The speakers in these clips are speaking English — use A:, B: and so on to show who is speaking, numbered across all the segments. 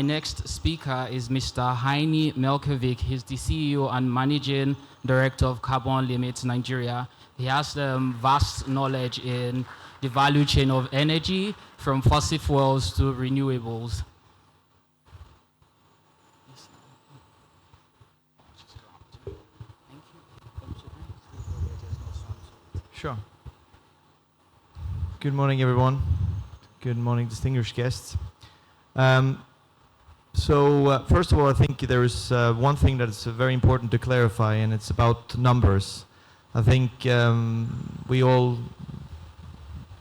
A: My next speaker is Mr. Heine Melkevik. He's the CEO and Managing Director of Carbon Limits Nigeria. He has vast knowledge in the value chain of energy, from fossil fuels to renewables.
B: Sure. Good morning, everyone. Good morning, distinguished guests. First of all, I think there is one thing that is very important to clarify, and it's about numbers. I think we all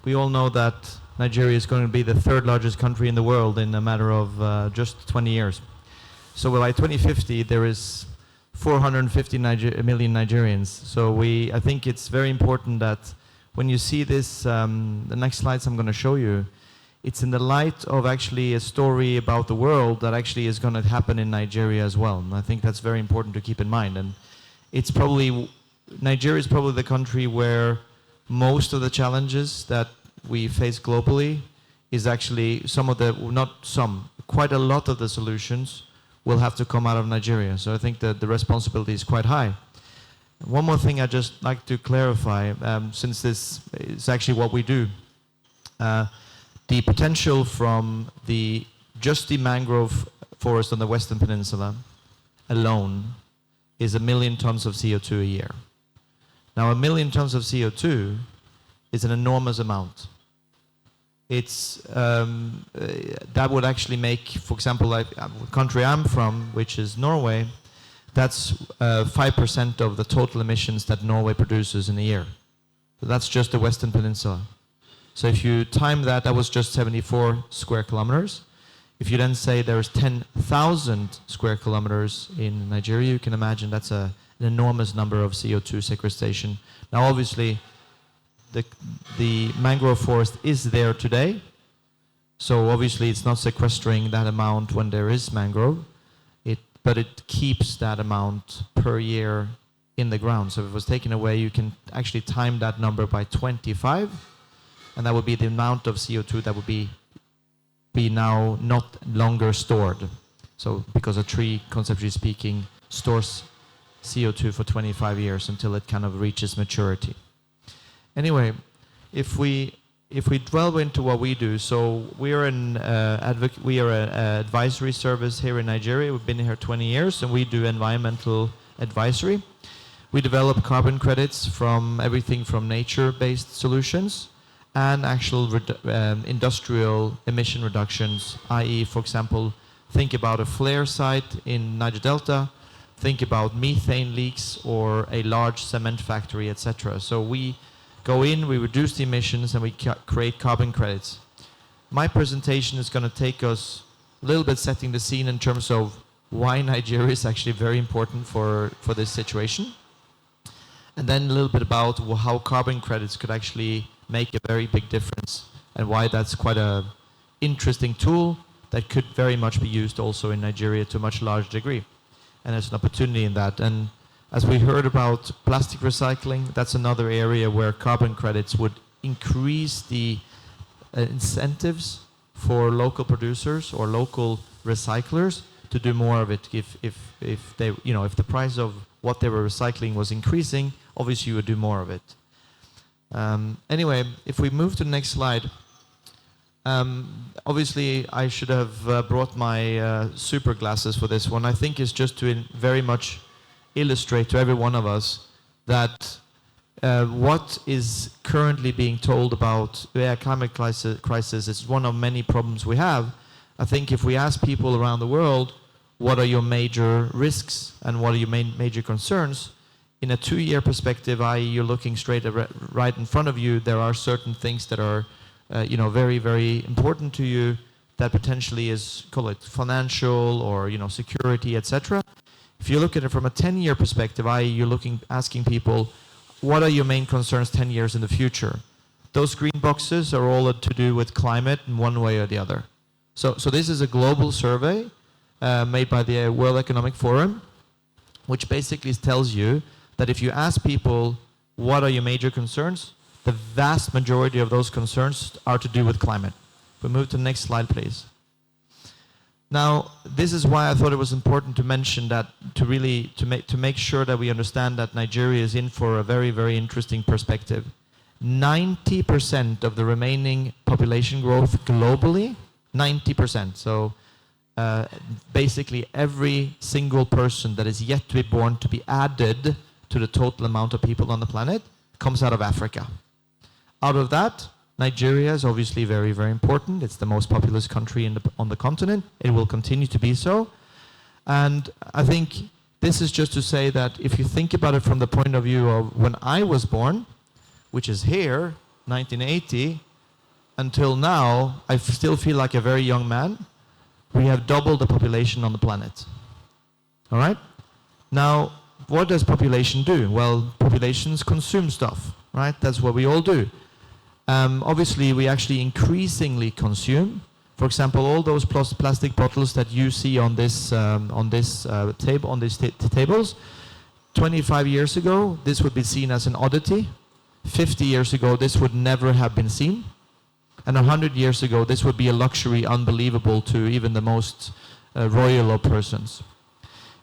B: know that Nigeria is going to be the third largest country in the world in a matter of just 20 years. So by 2050, there is 450 million Nigerians. So I think it's very important that when you see this, the next slides I'm going to show you, it's in the light of actually a story about the world that actually is going to happen in Nigeria as well. And I think that's very important to keep in mind. And it's probably, Nigeria is probably the country where most of the challenges that we face globally is actually quite a lot of the solutions will have to come out of Nigeria. So I think that the responsibility is quite high. One more thing I'd just like to clarify, since this is actually what we do. The potential from just the mangrove forest on the Western Peninsula alone is 1 million tons of CO2 a year. Now, 1 million tons of CO2 is an enormous amount. That would actually make, for example, like the country I'm from, which is Norway, that's 5% of the total emissions that Norway produces in a year. So that's just the Western Peninsula. So if you time that, that was just 74 square kilometers. If you then say there's 10,000 square kilometers in Nigeria, you can imagine that's an enormous number of CO2 sequestration. Now, obviously, the mangrove forest is there today. So obviously, it's not sequestering that amount when there is mangrove, but it keeps that amount per year in the ground. So if it was taken away, you can actually time that number by 25. And that would be the amount of CO2 that would be now not longer stored. So because a tree, conceptually speaking, stores CO2 for 25 years until it kind of reaches maturity. Anyway, if we delve into what we do, so we are an advisory service here in Nigeria. We've been here 20 years, and we do environmental advisory. We develop carbon credits from everything from nature-based solutions and actual industrial emission reductions, i.e., for example, think about a flare site in Niger Delta, think about methane leaks or a large cement factory, etc. So we go in, we reduce the emissions, and we create carbon credits. My presentation is going to take us a little bit setting the scene in terms of why Nigeria is actually very important for this situation, and then a little bit about how carbon credits could actually make a very big difference, and why that's quite an interesting tool that could very much be used also in Nigeria to a much larger degree. And there's an opportunity in that. And as we heard about plastic recycling, that's another area where carbon credits would increase the incentives for local producers or local recyclers to do more of it. If the price of what they were recycling was increasing, obviously you would do more of it. Anyway, if we move to the next slide, obviously I should have brought my super glasses for this one. I think it's just to very much illustrate to every one of us that what is currently being told about the climate crisis is one of many problems we have. I think if we ask people around the world, what are your major risks and what are your major concerns, in a 2-year perspective, i.e. you're looking straight right in front of you, there are certain things that are very, very important to you that potentially is, call it financial or security, etc. If you look at it from a 10-year perspective, i.e. you're asking people, what are your main concerns 10 years in the future? Those green boxes are all to do with climate in one way or the other. So this is a global survey made by the World Economic Forum, which basically tells you that if you ask people, what are your major concerns, the vast majority of those concerns are to do with climate. If we move to the next slide, please. Now, this is why I thought it was important to mention that, to make sure that we understand that Nigeria is in for a very, very interesting perspective. 90% of the remaining population growth globally, 90%. So basically every single person that is yet to be born to be added to the total amount of people on the planet comes out of Africa. Out of that, Nigeria is obviously very, very important. It's the most populous country on the continent. It will continue to be so. And I think this is just to say that if you think about it from the point of view of when I was born, which is here, 1980, until now, I still feel like a very young man. We have doubled the population on the planet. All right? Now, what does population do? Well, populations consume stuff, right? That's what we all do. Obviously, we actually increasingly consume. For example, all those plastic bottles that you see on this tables. 25 years ago, this would be seen as an oddity. 50 years ago, this would never have been seen. And 100 years ago, this would be a luxury unbelievable to even the most royal of persons.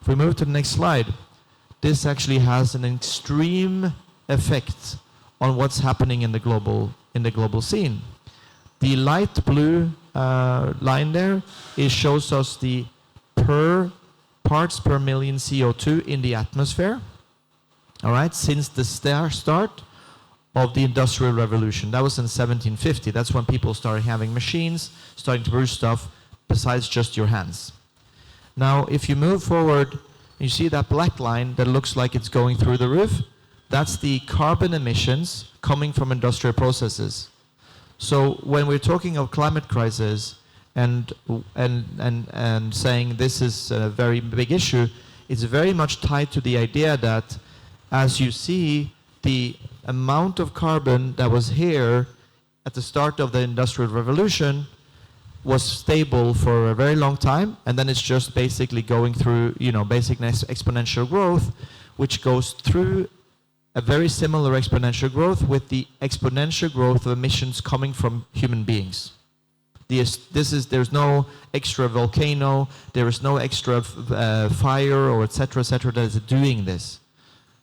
B: If we move to the next slide, this actually has an extreme effect on what's happening in the global scene. The light blue line there shows us the parts per million CO2 in the atmosphere. All right, since the start of the Industrial Revolution. That was in 1750. That's when people started having machines, starting to produce stuff besides just your hands. Now, if you move forward, you see that black line that looks like it's going through the roof. That's the carbon emissions coming from industrial processes. So when we're talking of climate crisis and saying this is a very big issue, it's very much tied to the idea that, as you see, the amount of carbon that was here at the start of the Industrial Revolution was stable for a very long time, and then it's just basically going through, basic exponential growth, which goes through a very similar exponential growth with the exponential growth of emissions coming from human beings. There's no extra volcano, there is no extra fire or etc. that is doing this.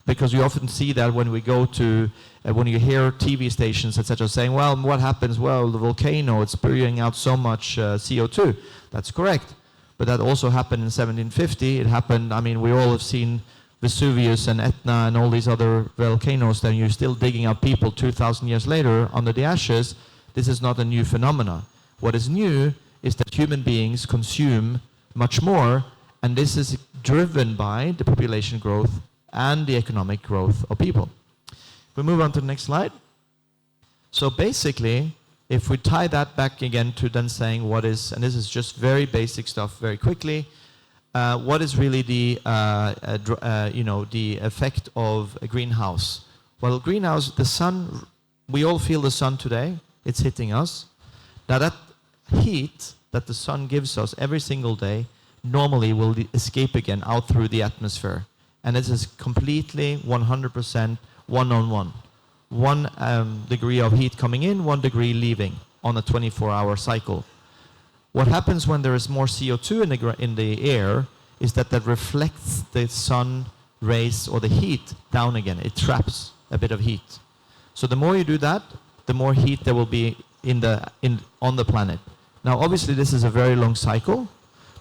B: Because you often see that when we go to, when you hear TV stations, etc., saying, well, what happens? Well, the volcano, it's spewing out so much CO2. That's correct. But that also happened in 1750. It happened, we all have seen Vesuvius and Etna and all these other volcanoes, then you're still digging up people 2,000 years later under the ashes. This is not a new phenomenon. What is new is that human beings consume much more, and this is driven by the population growth and the economic growth of people. We move on to the next slide. So basically, if we tie that back again to then saying what is, and this is just very basic stuff very quickly, what is really the effect of a greenhouse? Well, greenhouse, the sun, we all feel the sun today, it's hitting us. Now that heat that the sun gives us every single day normally will escape again out through the atmosphere. And this is completely 100% one-on-one. 1 degree of heat coming in, 1 degree leaving on a 24-hour cycle. What happens when there is more CO2 in the air is that reflects the sun rays or the heat down again. It traps a bit of heat. So the more you do that, the more heat there will be on the planet. Now, obviously, this is a very long cycle,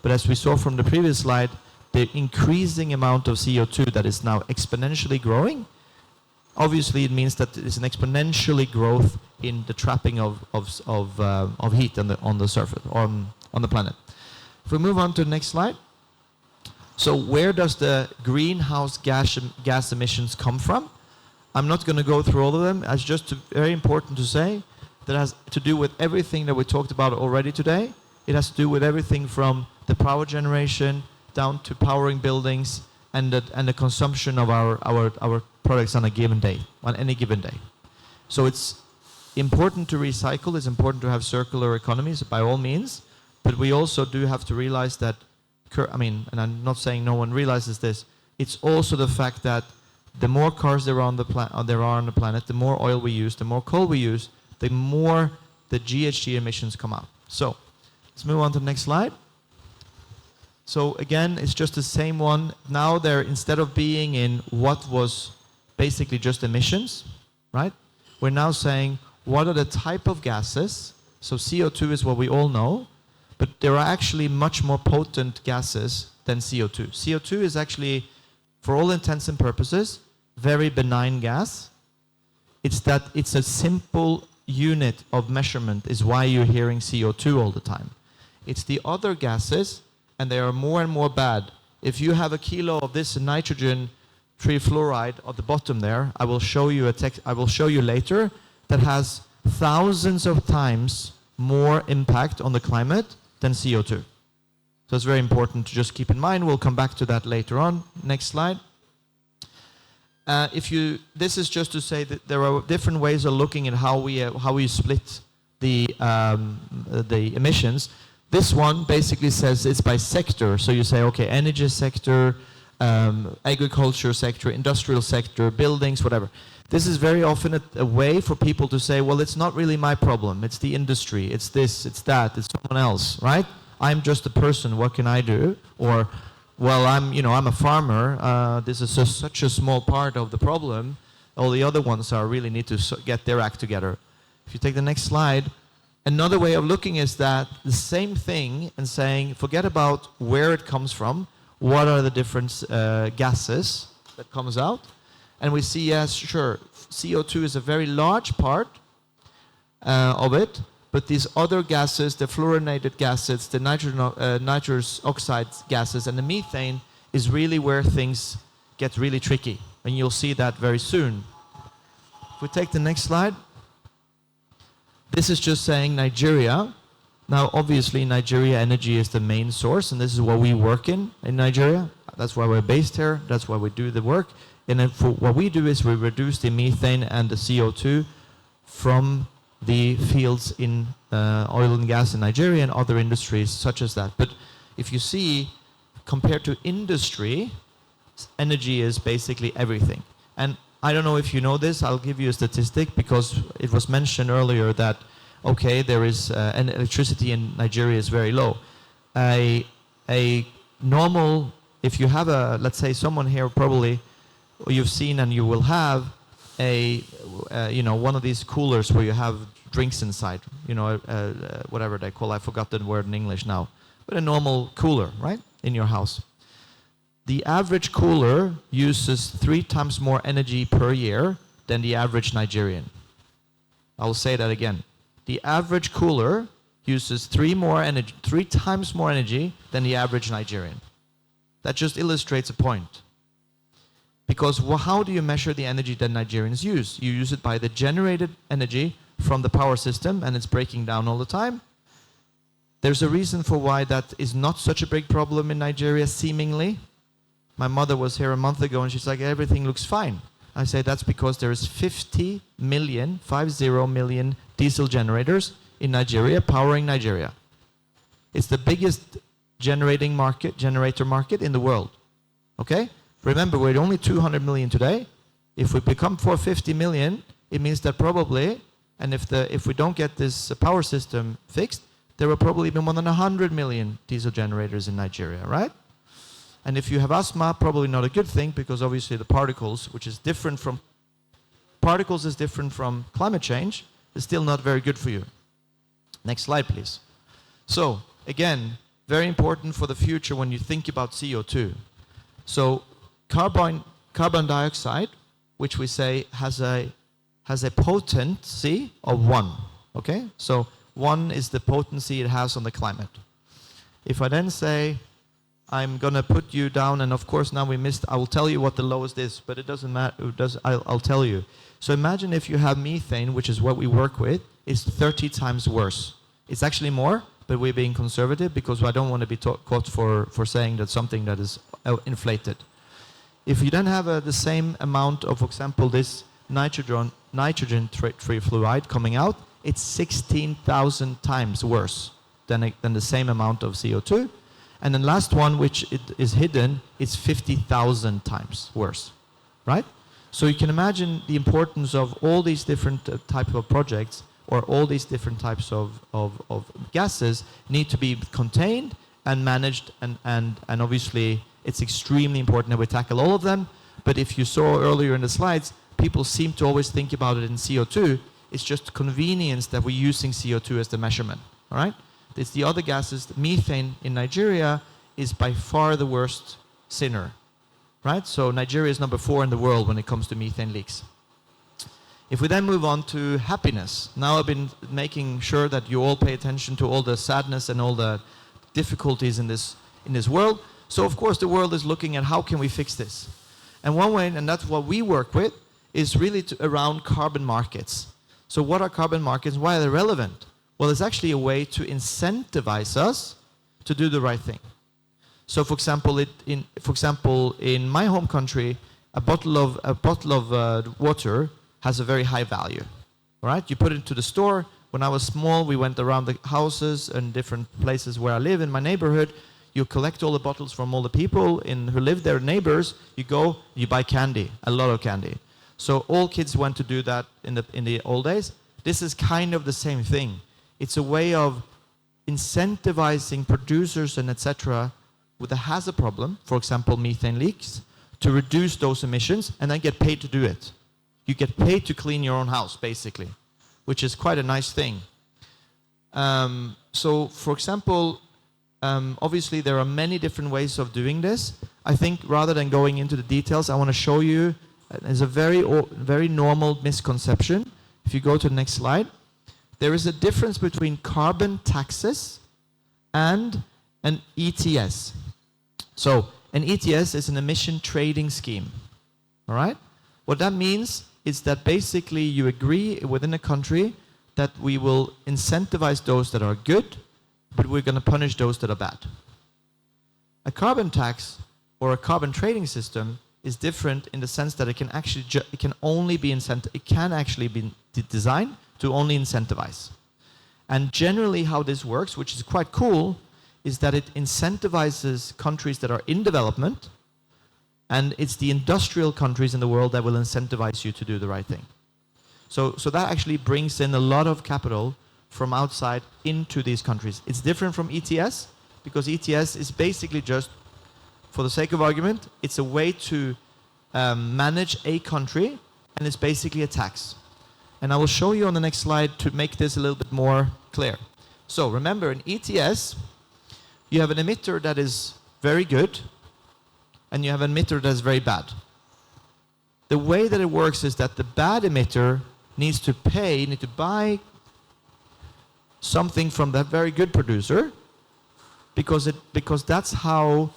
B: but as we saw from the previous slide, the increasing amount of CO2 that is now exponentially growing, obviously it means that there is an exponentially growth in the trapping of heat on the surface, on the planet. If we move on to the next slide. So where does the greenhouse gas emissions come from? I'm not going to go through all of them. It's just very important to say that it has to do with everything that we talked about already today. It has to do with everything from the power generation down to powering buildings and the consumption of our products on a given day, on any given day. So it's important to recycle, it's important to have circular economies by all means, but we also do have to realize that, and I'm not saying no one realizes this, it's also the fact that the more cars there are on the planet, the more oil we use, the more coal we use, the more the GHG emissions come out. So let's move on to the next slide. So again, it's just the same one. Now they're, instead of being in what was basically just emissions, right? We're now saying, what are the type of gases? So CO2 is what we all know, but there are actually much more potent gases than CO2. CO2 is actually, for all intents and purposes, very benign gas. It's that it's a simple unit of measurement is why you're hearing CO2 all the time. It's the other gases, and they are more and more bad. If you have a kilo of this nitrogen trifluoride at the bottom there, I will show you later, that has thousands of times more impact on the climate than CO2. So it's very important to just keep in mind. We'll come back to that later on. Next slide. This is just to say that there are different ways of looking at how we split the emissions. This one basically says it's by sector. So you say, okay, energy sector, agriculture sector, industrial sector, buildings, whatever. This is very often a way for people to say, well, it's not really my problem. It's the industry. It's this, it's that, it's someone else, right? I'm just a person. What can I do? Or, well, I'm a farmer. This is such a small part of the problem. All the other ones really need to get their act together. If you take the next slide, another way of looking is that the same thing and saying, forget about where it comes from. What are the different gases that comes out? And we see, yes, sure, CO2 is a very large part of it, but these other gases, the fluorinated gases, the nitrous oxide gases, and the methane is really where things get really tricky. And you'll see that very soon. If we take the next slide, this is just saying Nigeria. Now, obviously, Nigeria energy is the main source, and this is what we work in Nigeria. That's why we're based here. That's why we do the work. And then what we do is we reduce the methane and the CO2 from the fields in oil and gas in Nigeria and other industries such as that. But if you see, compared to industry, energy is basically everything. And I don't know if you know this, I'll give you a statistic because it was mentioned earlier that, okay, there is and electricity in Nigeria is very low. A normal, if you have let's say someone here probably, you've seen and you will have one of these coolers where you have drinks inside, whatever they call, I forgot the word in English now, but a normal cooler, right, in your house. The average cooler uses 3 times more energy per year than the average Nigerian. I will say that again. The average cooler uses 3 times more energy than the average Nigerian. That just illustrates a point. Because how do you measure the energy that Nigerians use? You use it by the generated energy from the power system, and it's breaking down all the time. There's a reason for why that is not such a big problem in Nigeria, seemingly. My mother was here a month ago, and she's like, everything looks fine. I say that's because there is 50 million diesel generators in Nigeria powering Nigeria. It's the biggest generator market in the world. Okay? Remember, we're only 200 million today. If we become 450 million, it means that probably, and if we don't get this power system fixed, there will probably be more than 100 million diesel generators in Nigeria, right? And if you have asthma, probably not a good thing, because obviously the particles, which is different from climate change, is still not very good for you. Next slide, please. So, again, very important for the future when you think about CO2. So, carbon dioxide, which we say has a potency of 1. Okay? So 1 is the potency it has on the climate. If I then say, I'm going to put you down, and of course now I will tell you what the lowest is, but it doesn't matter, I'll tell you. So imagine if you have methane, which is what we work with, is 30 times worse. It's actually more, but we're being conservative because I don't want to be caught for saying that something that is inflated. If you then have the same amount of, for example, this nitrogen trifluoride coming out, it's 16,000 times worse than the same amount of CO2. And the last one, which is hidden, it's 50,000 times worse, right? So you can imagine the importance of all these different types of projects, or all these different types of gases need to be contained and managed, and obviously it's extremely important that we tackle all of them. But if you saw earlier in the slides, people seem to always think about it in CO2. It's just convenience that we're using CO2 as the measurement, all right? It's the other gases. Methane in Nigeria is by far the worst sinner, right? So Nigeria is number 4 in the world when it comes to methane leaks. If we then move on to happiness, now I've been making sure that you all pay attention to all the sadness and all the difficulties in this world. So of course the world is looking at how can we fix this. And one way, and that's what we work with, is really around carbon markets. So what are carbon markets? Why are they relevant? Well, it's actually a way to incentivize us to do the right thing. So for example, in my home country, a bottle of water has a very high value. All right? You put it into the store. When I was small, we went around the houses and different places where I live in my neighborhood. You collect all the bottles from all the people who live there, neighbors. You go, you buy candy, a lot of candy. So all kids went to do that in the old days. This is kind of the same thing. It's a way of incentivizing producers and etc. that has a problem, for example, methane leaks, to reduce those emissions and then get paid to do it. You get paid to clean your own house, basically, which is quite a nice thing. So, for example, obviously there are many different ways of doing this. I think rather than going into the details, I want to show you, there's a very normal misconception. If you go to the next slide, there is a difference between carbon taxes and an ETS. So an ETS is an emission trading scheme, all right? What that means is that basically you agree within a country that we will incentivize those that are good, but we're going to punish those that are bad. A carbon tax or a carbon trading system is different in the sense that it can actually be designed to only incentivize. And generally how this works, which is quite cool, is that it incentivizes countries that are in development, and it's the industrial countries in the world that will incentivize you to do the right thing. So that actually brings in a lot of capital from outside into these countries. It's different from ETS, because ETS is basically just, for the sake of argument, it's a way to manage a country, and it's basically a tax. And I will show you on the next slide to make this a little bit more clear. So remember, in ETS, you have an emitter that is very good, and you have an emitter that is very bad. The way that it works is that the bad emitter needs to buy something from that very good producer, because that's how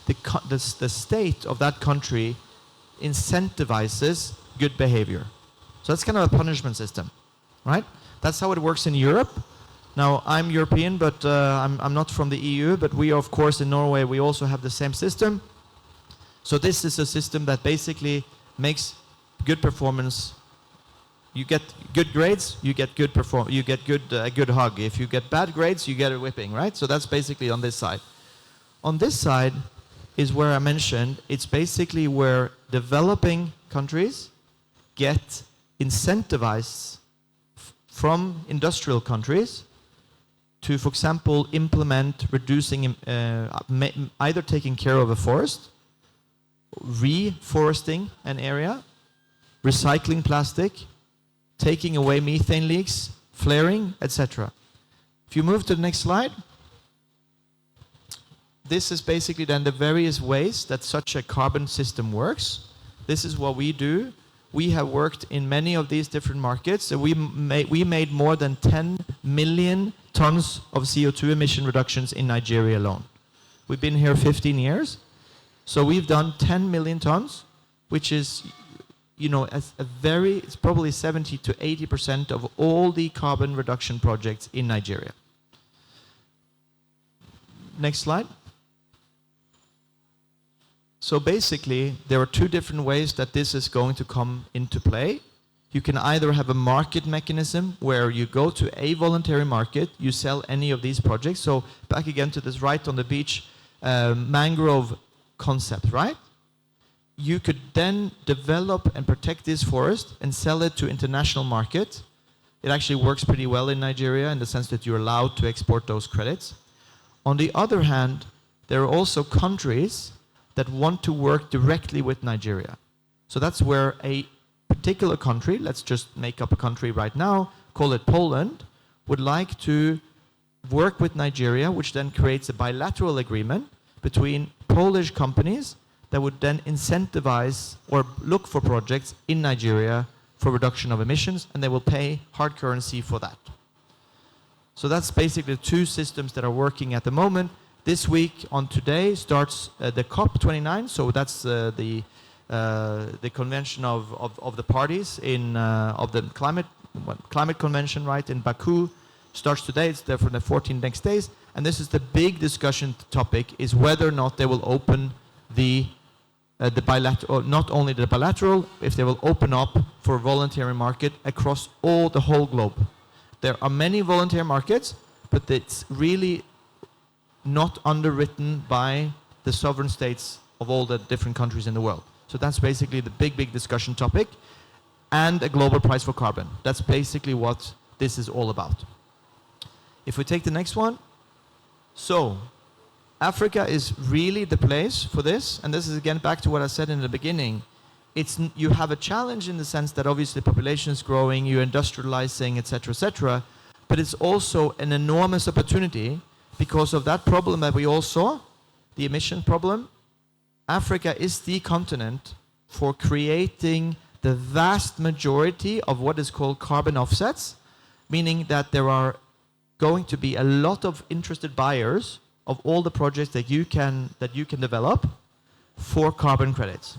B: the state of that country incentivizes good behavior. So that's kind of a punishment system, right? That's how it works in Europe. Now, I'm European, but I'm not from the EU, but we, of course, in Norway, we also have the same system. So this is a system that basically makes good performance. You get good grades, you get good good hug. If you get bad grades, you get a whipping, right? So that's basically on this side. On this side is where I mentioned, it's basically where developing countries get incentivized from industriral countries to, for example, implement reducing, either taking care of a forest, reforesting an area, recycling plastic, taking away methane leaks, flaring, etc. If you move to the next slide, this is basically then the various ways that such a carbon system works. This is what we do. We have worked in many of these different markets. So we made more than 10 million tons of CO2 emission reductions in Nigeria alone. We've been here 15 years. So we've done 10 million tons, which is, it's probably 70 to 80% of all the carbon reduction projects in Nigeria. Next slide. So basically, there are two different ways that this is going to come into play. You can either have a market mechanism where you go to a voluntary market, you sell any of these projects. So back again to this right on the beach mangrove concept, right? You could then develop and protect this forest and sell it to international market. It actually works pretty well in Nigeria in the sense that you're allowed to export those credits. On the other hand, there are also countries that want to work directly with Nigeria. So that's where a particular country, let's just make up a country right now, call it Poland, would like to work with Nigeria, which then creates a bilateral agreement between Polish companies that would then incentivize or look for projects in Nigeria for reduction of emissions, and they will pay hard currency for that. So that's basically the two systems that are working at the moment. This week, on today, starts the COP29, so that's the convention of the parties of the climate convention, right, in Baku. Starts today, it's there for the 14 next days, and this is the big discussion topic, is whether or not they will open the bilateral, not only the bilateral, if they will open up for a voluntary market across the whole globe. There are many voluntary markets, but it's really not underwritten by the sovereign states of all the different countries in the world. So that's basically the big discussion topic, and a global price for carbon. That's basically what this is all about. If we take the next one, so Africa is really the place for this, and this is again back to what I said in the beginning. You have a challenge in the sense that obviously population is growing, you're industrializing, etc., but it's also an enormous opportunity because of that problem that we all saw, the emission problem. Africa is the continent for creating the vast majority of what is called carbon offsets, meaning that there are going to be a lot of interested buyers of all the projects that you can develop for carbon credits.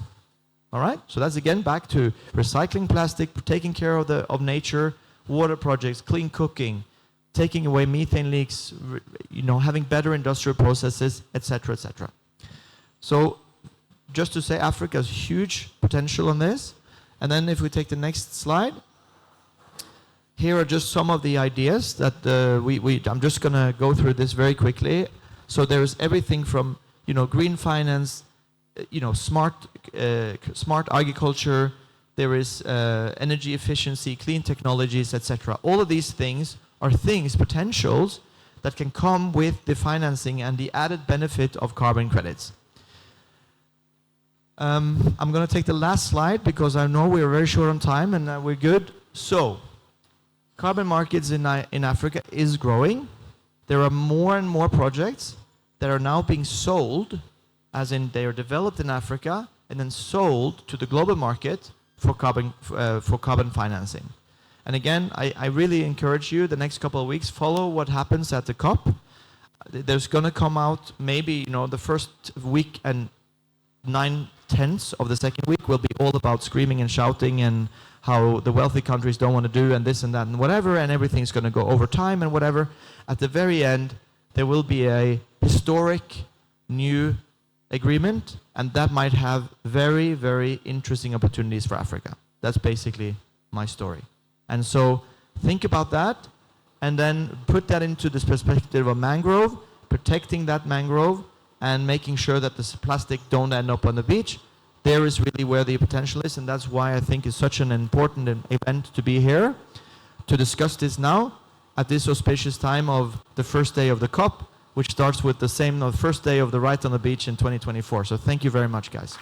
B: All right? So that's again back to recycling plastic, taking care of nature, water projects, clean cooking, taking away methane leaks, having better industrial processes, etc., etc. So just to say, Africa has huge potential on this. And then if we take the next slide, here are just some of the ideas that I'm just going to go through this very quickly. So there's everything from green finance, smart agriculture. There is energy efficiency, clean technologies, etc. All of these things are potentials that can come with the financing and the added benefit of carbon credits. I'm going to take the last slide because I know we're very short on time and we're good. So, carbon markets in Africa is growing. There are more and more projects that are now being sold, as in they are developed in Africa and then sold to the global market for carbon financing. And again, I really encourage you the next couple of weeks, follow what happens at the COP. There's going to come out maybe, the first week and 9/10 of the second week will be all about screaming and shouting and how the wealthy countries don't want to do and this and that and whatever, and everything's going to go over time and whatever. At the very end, there will be a historic new agreement, and that might have very, very interesting opportunities for Africa. That's basically my story. And so think about that, and then put that into this perspective of mangrove, protecting that mangrove, and making sure that this plastic don't end up on the beach. There is really where the potential is, and that's why I think it's such an important event to be here, to discuss this now, at this auspicious time of the first day of the COP, which starts with the first day of the Rite on the Beach in 2024. So thank you very much, guys.